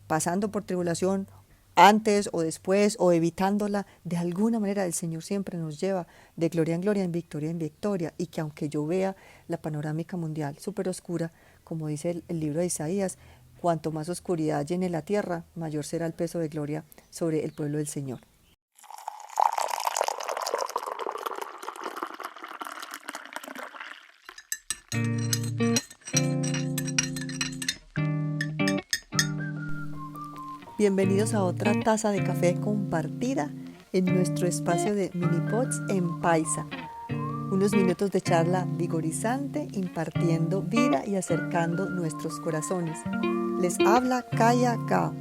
pasando por tribulación, antes o después o evitándola, de alguna manera el Señor siempre nos lleva de gloria en victoria en victoria, y que aunque yo vea la panorámica mundial súper oscura, como dice el libro de Isaías, cuanto más oscuridad llene la tierra, mayor será el peso de gloria sobre el pueblo del Señor. Bienvenidos a otra taza de café compartida en nuestro espacio de mini pods en Paisa. Unos minutos de charla vigorizante, impartiendo vida y acercando nuestros corazones. Les habla Kaya Gao.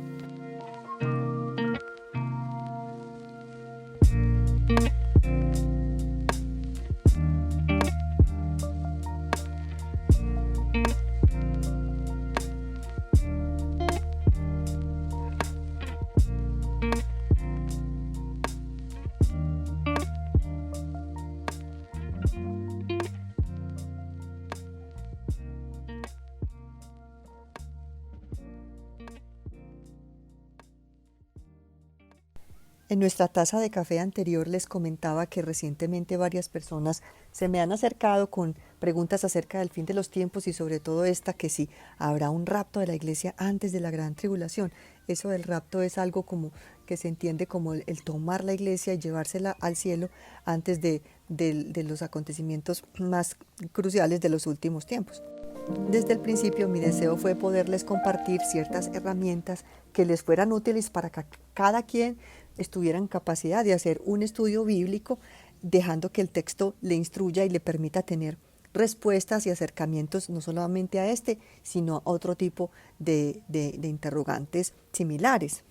En nuestra taza de café anterior les comentaba que recientemente varias personas se me han acercado con preguntas acerca del fin de los tiempos, y sobre todo esta, que si habrá un rapto de la iglesia antes de la gran tribulación. Eso del rapto es algo como que se entiende como el tomar la iglesia y llevársela al cielo antes de los acontecimientos más cruciales de los últimos tiempos. Desde el principio mi deseo fue poderles compartir ciertas herramientas que les fueran útiles para que cada quien estuviera en capacidad de hacer un estudio bíblico, dejando que el texto le instruya y le permita tener respuestas y acercamientos no solamente a este, sino a otro tipo de interrogantes similares.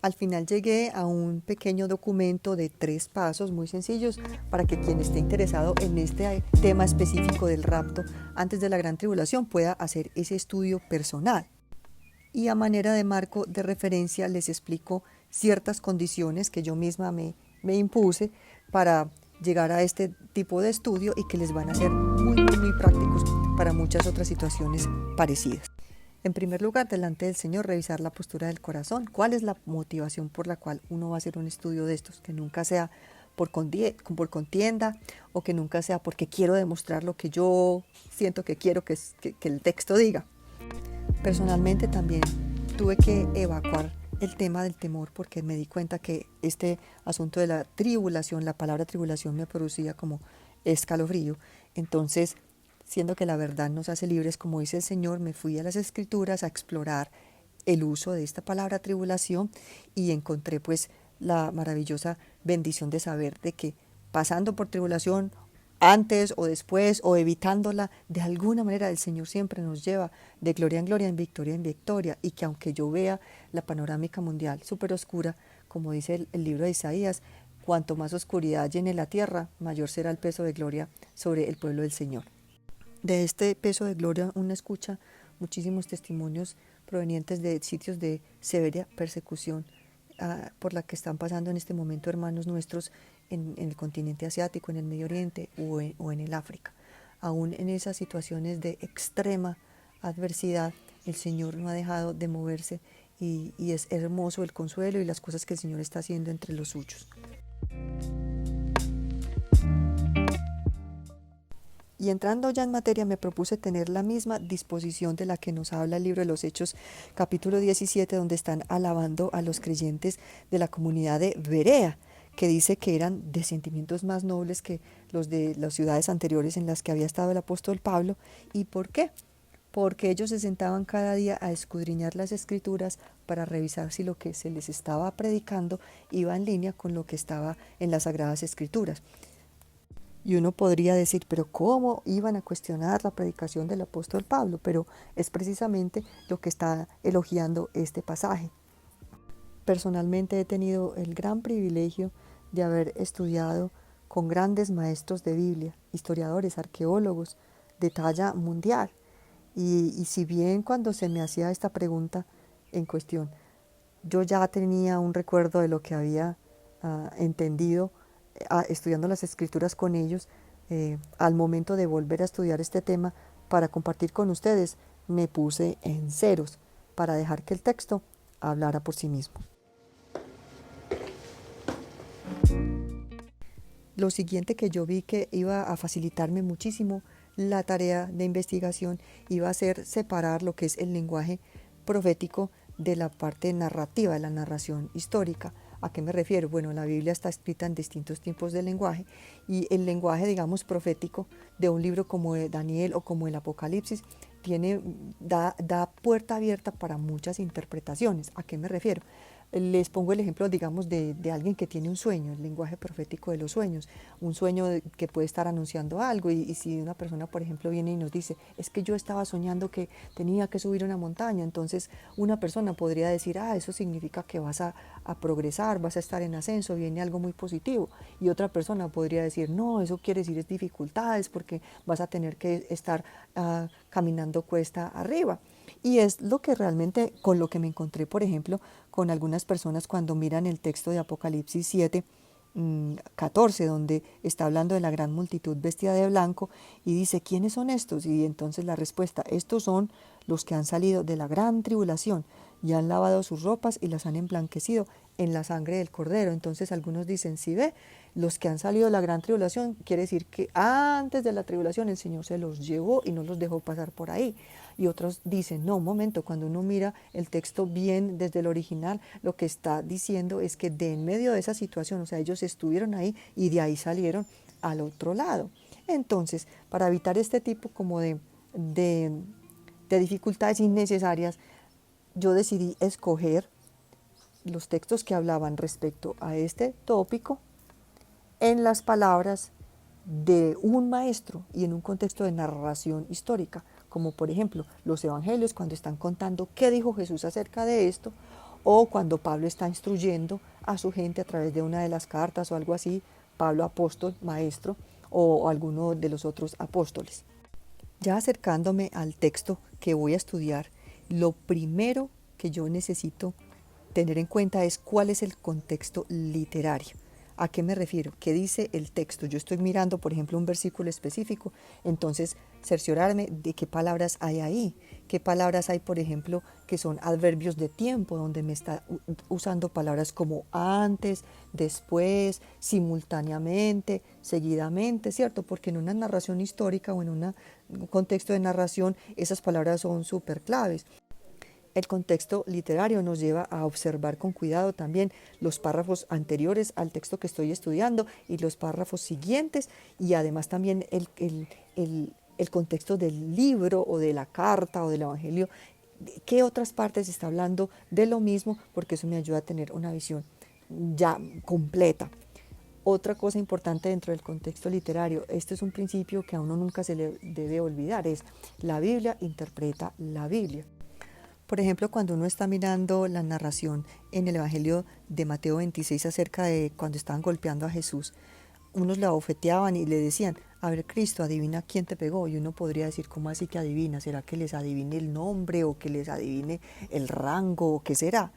Al final llegué a un pequeño documento de 3 pasos muy sencillos para que quien esté interesado en este tema específico del rapto antes de la gran tribulación pueda hacer ese estudio personal. Y a manera de marco de referencia les explico ciertas condiciones que yo misma me impuse para llegar a este tipo de estudio, y que les van a ser muy prácticos para muchas otras situaciones parecidas. En primer lugar, delante del Señor, revisar la postura del corazón. ¿Cuál es la motivación por la cual uno va a hacer un estudio de estos? Que nunca sea por contienda, o que nunca sea porque quiero demostrar lo que yo siento que quiero que el texto diga. Personalmente también tuve que evacuar el tema del temor, porque me di cuenta que este asunto de la tribulación, la palabra tribulación, me producía como escalofrío. Entonces, siendo que la verdad nos hace libres, como dice el Señor, me fui a las Escrituras a explorar el uso de esta palabra tribulación, y encontré pues la maravillosa bendición de saber de que pasando por tribulación, antes o después o evitándola, de alguna manera el Señor siempre nos lleva de gloria en victoria, y que aunque yo vea la panorámica mundial súper oscura, como dice el libro de Isaías, cuanto más oscuridad llene la tierra, mayor será el peso de gloria sobre el pueblo del Señor. De este peso de gloria uno escucha muchísimos testimonios provenientes de sitios de severa persecución por la que están pasando en este momento hermanos nuestros en el continente asiático, en el Medio Oriente o en el África. Aún en esas situaciones de extrema adversidad, el Señor no ha dejado de moverse, y es hermoso el consuelo y las cosas que el Señor está haciendo entre los suyos. Y entrando ya en materia, me propuse tener la misma disposición de la que nos habla el libro de los Hechos, capítulo 17, donde están alabando a los creyentes de la comunidad de Berea, que dice que eran de sentimientos más nobles que los de las ciudades anteriores en las que había estado el apóstol Pablo. ¿Y por qué? Porque ellos se sentaban cada día a escudriñar las Escrituras para revisar si lo que se les estaba predicando iba en línea con lo que estaba en las Sagradas Escrituras. Y uno podría decir, pero ¿cómo iban a cuestionar la predicación del apóstol Pablo? Pero es precisamente lo que está elogiando este pasaje. Personalmente he tenido el gran privilegio de haber estudiado con grandes maestros de Biblia, historiadores, arqueólogos de talla mundial. Y si bien cuando se me hacía esta pregunta en cuestión, yo ya tenía un recuerdo de lo que había entendido estudiando las Escrituras con ellos, al momento de volver a estudiar este tema para compartir con ustedes, me puse en ceros para dejar que el texto hablara por sí mismo. Lo siguiente que yo vi que iba a facilitarme muchísimo la tarea de investigación iba a ser separar lo que es el lenguaje profético de la parte narrativa, de la narración histórica. ¿A qué me refiero? Bueno, la Biblia está escrita en distintos tipos de lenguaje y el lenguaje, digamos, profético de un libro como Daniel o como el Apocalipsis da puerta abierta para muchas interpretaciones. ¿A qué me refiero? Les pongo el ejemplo, digamos, de alguien que tiene un sueño, el lenguaje profético de los sueños, un sueño que puede estar anunciando algo y si una persona, por ejemplo, viene y nos dice, es que yo estaba soñando que tenía que subir una montaña, entonces una persona podría decir, eso significa que vas a progresar, vas a estar en ascenso, viene algo muy positivo, y otra persona podría decir, no, eso quiere decir es dificultades porque vas a tener que estar caminando cuesta arriba. Y es lo que realmente, con lo que me encontré, por ejemplo, con algunas personas cuando miran el texto de Apocalipsis 7, 14, donde está hablando de la gran multitud vestida de blanco y dice, ¿quiénes son estos? Y entonces la respuesta, estos son los que han salido de la gran tribulación y han lavado sus ropas y las han emblanquecido en la sangre del Cordero. Entonces algunos dicen, si ve, los que han salido de la gran tribulación, quiere decir que antes de la tribulación el Señor se los llevó y no los dejó pasar por ahí. Y otros dicen, no, un momento, cuando uno mira el texto bien desde el original, lo que está diciendo es que de en medio de esa situación, o sea, ellos estuvieron ahí y de ahí salieron al otro lado. Entonces, para evitar este tipo como de dificultades innecesarias, yo decidí escoger los textos que hablaban respecto a este tópico en las palabras de un maestro y en un contexto de narración histórica, como por ejemplo los evangelios cuando están contando qué dijo Jesús acerca de esto, o cuando Pablo está instruyendo a su gente a través de una de las cartas o algo así, Pablo apóstol, maestro, o alguno de los otros apóstoles. Ya acercándome al texto que voy a estudiar, lo primero que yo necesito tener en cuenta es cuál es el contexto literario. ¿A qué me refiero? ¿Qué dice el texto? Yo estoy mirando, por ejemplo, un versículo específico, entonces cerciorarme de qué palabras hay ahí. ¿Qué palabras hay, por ejemplo, que son adverbios de tiempo, donde me está usando palabras como antes, después, simultáneamente, seguidamente, ¿cierto? Porque en una narración histórica o en un contexto de narración, esas palabras son súper claves. El contexto literario nos lleva a observar con cuidado también los párrafos anteriores al texto que estoy estudiando y los párrafos siguientes, y además también el contexto del libro o de la carta o del evangelio, qué otras partes está hablando de lo mismo, porque eso me ayuda a tener una visión ya completa. Otra cosa importante dentro del contexto literario, este es un principio que a uno nunca se le debe olvidar, es la Biblia interpreta la Biblia. Por ejemplo, cuando uno está mirando la narración en el Evangelio de Mateo 26 acerca de cuando estaban golpeando a Jesús, unos le abofeteaban y le decían, a ver, Cristo, adivina quién te pegó. Y uno podría decir, ¿cómo así que adivina? ¿Será que les adivine el nombre o que les adivine el rango o qué será?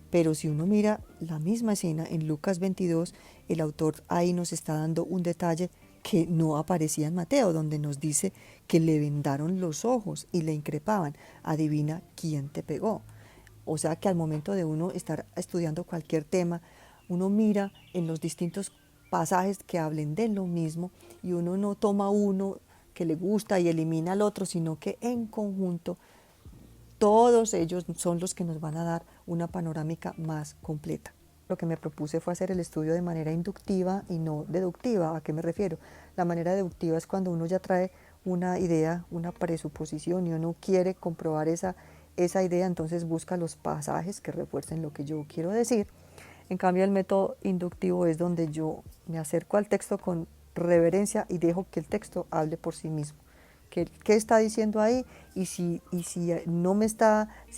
Pero si uno mira la misma escena en Lucas 22, el autor ahí nos está dando un detalle que no aparecía en Mateo, donde nos dice que le vendaron los ojos y le increpaban, adivina quién te pegó. O sea que al momento de uno estar estudiando cualquier tema, uno mira en los distintos pasajes que hablen de lo mismo y uno no toma uno que le gusta y elimina al otro, sino que en conjunto todos ellos son los que nos van a dar una panorámica más completa. Lo que me propuse fue hacer el estudio de manera inductiva y no deductiva. ¿A qué me refiero? La manera deductiva es cuando uno ya trae una idea, una presuposición y uno quiere comprobar esa idea, entonces busca los pasajes que refuercen lo que yo quiero decir. En cambio, el método inductivo es donde yo me acerco al texto con reverencia y dejo que el texto hable por sí mismo. ¿Qué está diciendo ahí? Y si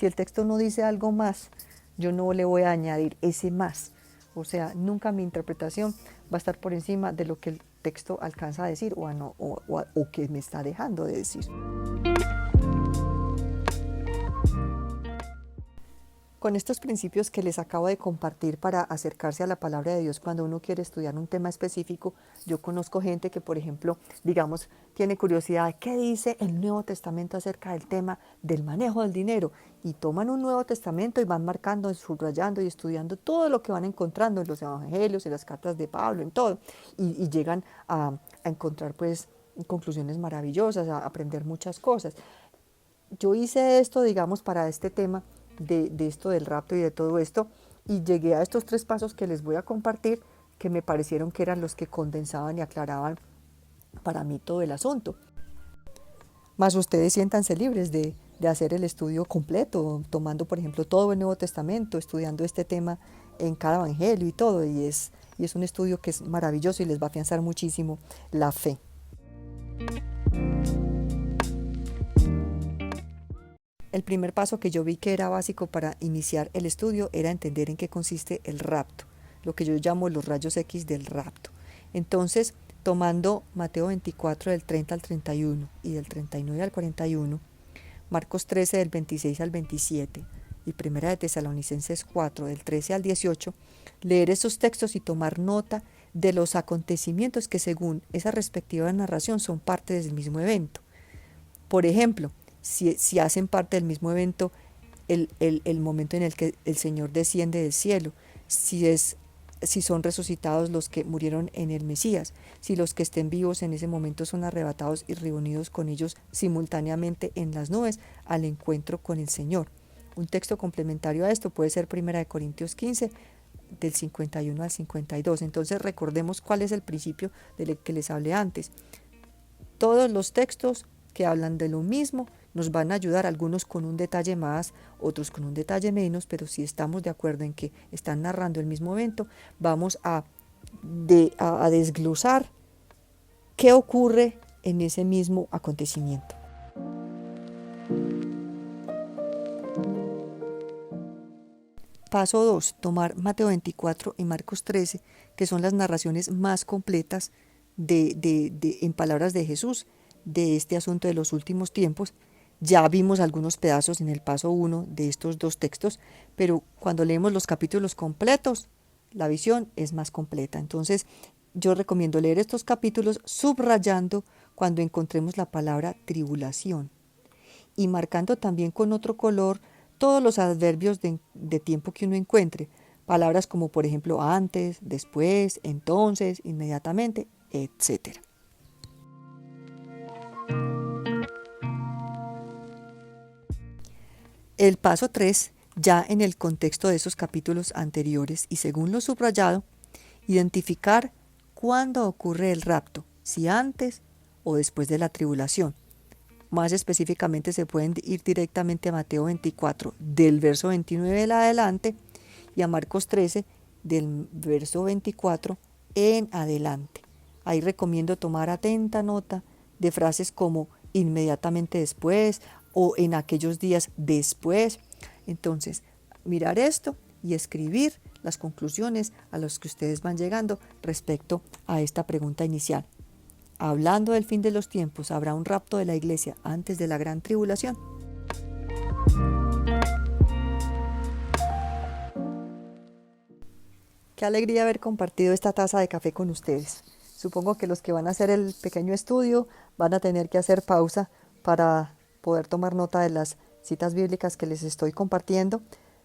el texto no dice algo más, yo no le voy a añadir ese más. O sea, nunca mi interpretación va a estar por encima de lo que el texto alcanza a decir o que me está dejando de decir. Con estos principios que les acabo de compartir para acercarse a la palabra de Dios cuando uno quiere estudiar un tema específico, yo conozco gente que, por ejemplo, digamos, tiene curiosidad de qué dice el Nuevo Testamento acerca del tema del manejo del dinero y toman un Nuevo Testamento y van marcando, subrayando y estudiando todo lo que van encontrando en los evangelios, en las cartas de Pablo, en todo, y llegan a encontrar pues conclusiones maravillosas, a aprender muchas cosas. Yo hice esto, digamos, para este tema de esto del rapto y de todo esto, y llegué a estos 3 pasos que les voy a compartir, que me parecieron que eran los que condensaban y aclaraban para mí todo el asunto. Más ustedes siéntanse libres de hacer el estudio completo, tomando, por ejemplo, todo el Nuevo Testamento, estudiando este tema en cada evangelio y todo, y es un estudio que es maravilloso y les va a afianzar muchísimo la fe. El primer paso que yo vi que era básico para iniciar el estudio era entender en qué consiste el rapto, lo que yo llamo los rayos X del rapto. Entonces, tomando Mateo 24 del 30 al 31 y del 39 al 41, Marcos 13 del 26 al 27 y Primera de Tesalonicenses 4 del 13 al 18, leer esos textos y tomar nota de los acontecimientos que según esa respectiva narración son parte del mismo evento. Por ejemplo, si hacen parte del mismo evento el momento en el que el Señor desciende del cielo, si son resucitados los que murieron en el Mesías, si los que estén vivos en ese momento son arrebatados y reunidos con ellos simultáneamente en las nubes al encuentro con el Señor. Un texto complementario a esto puede ser 1 Corintios 15, del 51 al 52. Entonces recordemos cuál es el principio del que les hablé antes. Todos los textos que hablan de lo mismo nos van a ayudar, algunos con un detalle más, otros con un detalle menos, pero si estamos de acuerdo en que están narrando el mismo evento, vamos a desglosar qué ocurre en ese mismo acontecimiento. Paso 2. Tomar Mateo 24 y Marcos 13, que son las narraciones más completas en palabras de Jesús de este asunto de los últimos tiempos. Ya vimos algunos pedazos en el paso 1 de estos 2 textos, pero cuando leemos los capítulos completos, la visión es más completa. Entonces, yo recomiendo leer estos capítulos subrayando cuando encontremos la palabra tribulación y marcando también con otro color todos los adverbios de tiempo que uno encuentre. Palabras como, por ejemplo, antes, después, entonces, inmediatamente, etc. El paso 3, ya en el contexto de esos capítulos anteriores y según lo subrayado, identificar cuándo ocurre el rapto, si antes o después de la tribulación. Más específicamente se pueden ir directamente a Mateo 24, del verso 29 en adelante, y a Marcos 13, del verso 24 en adelante. Ahí recomiendo tomar atenta nota de frases como inmediatamente después o en aquellos días después. Entonces, mirar esto y escribir las conclusiones a las que ustedes van llegando respecto a esta pregunta inicial. Hablando del fin de los tiempos, ¿habrá un rapto de la iglesia antes de la gran tribulación? Qué alegría haber compartido esta taza de café con ustedes. Supongo que los que van a hacer el pequeño estudio van a tener que hacer pausa para poder tomar nota de las citas bíblicas que les estoy compartiendo.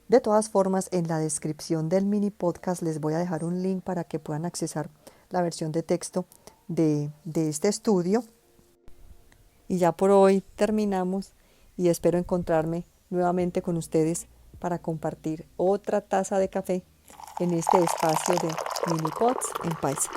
De todas formas, en la descripción del mini podcast les voy a dejar un link para que puedan accesar la versión de texto de este estudio. Y ya por hoy terminamos y espero encontrarme nuevamente con ustedes para compartir otra taza de café en este espacio de mini pods en paisa.